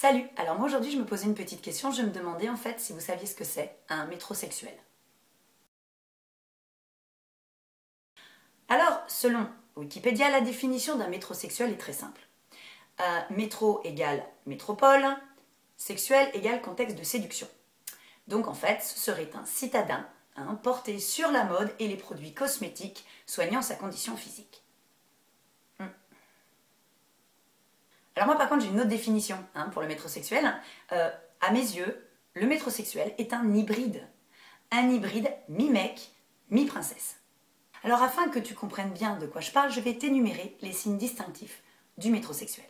Salut! Alors moi aujourd'hui je me posais une petite question, je me demandais en fait si vous saviez ce que c'est un métrosexuel. Alors selon Wikipédia, la définition d'un métrosexuel est très simple. Métro égale métropole, sexuel égale contexte de séduction. Donc en fait ce serait un citadin porté sur la mode et les produits cosmétiques soignant sa condition physique. Alors moi par contre j'ai une autre définition pour le métrosexuel. À mes yeux, le métrosexuel est un hybride. Un hybride mi-mec, mi-princesse. Alors afin que tu comprennes bien de quoi je parle, je vais t'énumérer les signes distinctifs du métrosexuel.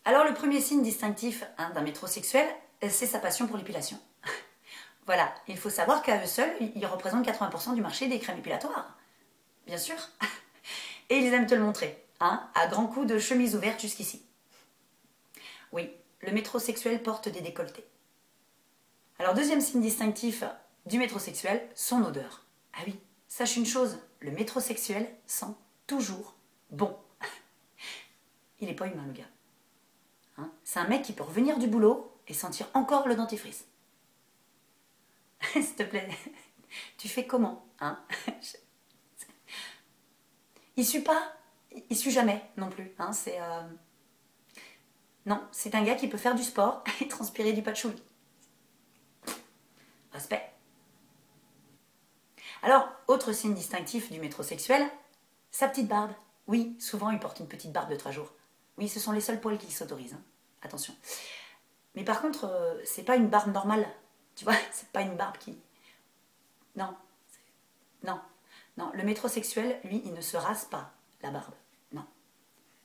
Alors le premier signe distinctif d'un métrosexuel, c'est sa passion pour l'épilation. Voilà, il faut savoir qu'à eux seuls, ils représentent 80% du marché des crèmes épilatoires. Bien sûr. Et ils aiment te le montrer, à grands coups de chemise ouverte jusqu'ici. Oui, le métrosexuel porte des décolletés. Alors deuxième signe distinctif du métrosexuel, son odeur. Ah oui, sache une chose, le métrosexuel sent toujours bon. Il n'est pas humain le gars. C'est un mec qui peut revenir du boulot et sentir encore le dentifrice. S'il te plaît, tu fais comment Il sue pas, il sue jamais non plus. Non, c'est un gars qui peut faire du sport et transpirer du patchouli. Respect. Alors, autre signe distinctif du métrosexuel, sa petite barbe. Oui, souvent il porte une petite barbe de 3 jours. Oui, ce sont les seuls poils qui s'autorisent. Attention. Mais par contre, c'est pas une barbe normale. Tu vois, c'est pas une barbe qui... Non. Non. Non, le métrosexuel, lui, il ne se rase pas la barbe. Non.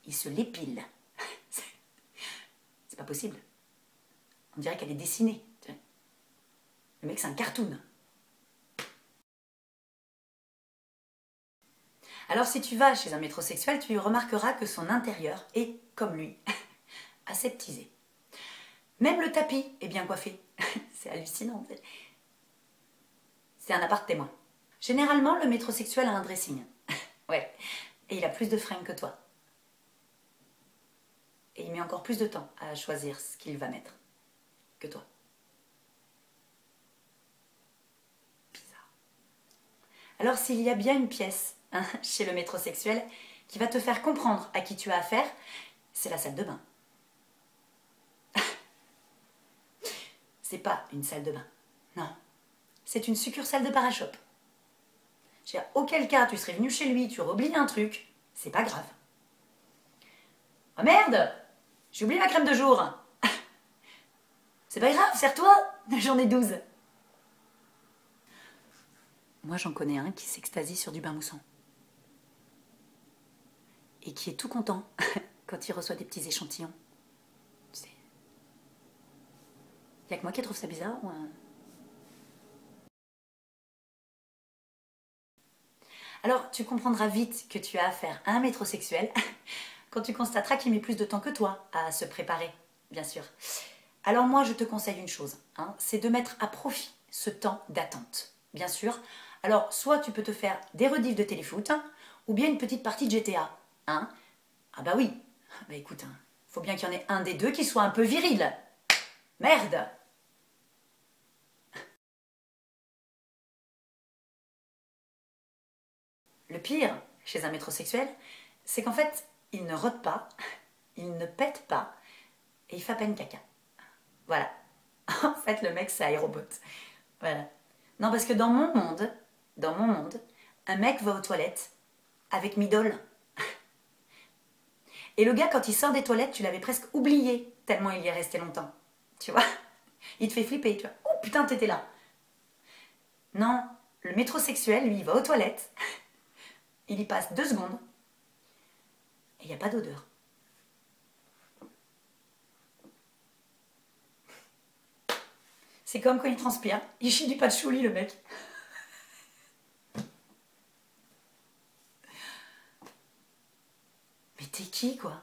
Il se l'épile. C'est pas possible. On dirait qu'elle est dessinée. Le mec, c'est un cartoon. Alors si tu vas chez un métrosexuel, tu remarqueras que son intérieur est, comme lui, aseptisé. Même le tapis est bien coiffé. C'est hallucinant. C'est un appart témoin. Généralement, le métrosexuel a un dressing. Ouais. Et il a plus de fringues que toi. Et il met encore plus de temps à choisir ce qu'il va mettre que toi. Bizarre. Alors s'il y a bien une pièce chez le métrosexuel qui va te faire comprendre à qui tu as affaire, c'est la salle de bain. C'est pas une salle de bain. Non. C'est une succursale de Parashop. Auquel cas tu serais venu chez lui, tu aurais oublié un truc, c'est pas grave. Oh merde! J'ai oublié ma crème de jour. C'est pas grave, serre-toi, j'en ai 12. Moi j'en connais un qui s'extasie sur du bain moussant. Et qui est tout content quand il reçoit des petits échantillons. Tu sais. Y'a que moi qui trouve ça bizarre ou Alors, tu comprendras vite que tu as affaire à un métrosexuel quand tu constateras qu'il met plus de temps que toi à se préparer, bien sûr. Alors moi, je te conseille une chose, c'est de mettre à profit ce temps d'attente, bien sûr. Alors, soit tu peux te faire des rediffs de téléfoot, ou bien une petite partie de GTA. Ah bah oui, bah écoute, faut bien qu'il y en ait un des deux qui soit un peu viril. Merde! Le pire, chez un métrosexuel, c'est qu'en fait, il ne rôde pas, il ne pète pas, et il fait à peine caca. Voilà. En fait, le mec, c'est aérobot. Voilà. Non, parce que dans mon monde, un mec va aux toilettes avec Midol. Et le gars, quand il sort des toilettes, tu l'avais presque oublié, tellement il y est resté longtemps. Tu vois? Il te fait flipper, tu vois. Oh putain, t'étais là. Non, le métrosexuel, lui, il va aux toilettes, il y passe 2 secondes, et il n'y a pas d'odeur. C'est comme quand il transpire, il chie du patchouli, le mec. Mais t'es qui, quoi?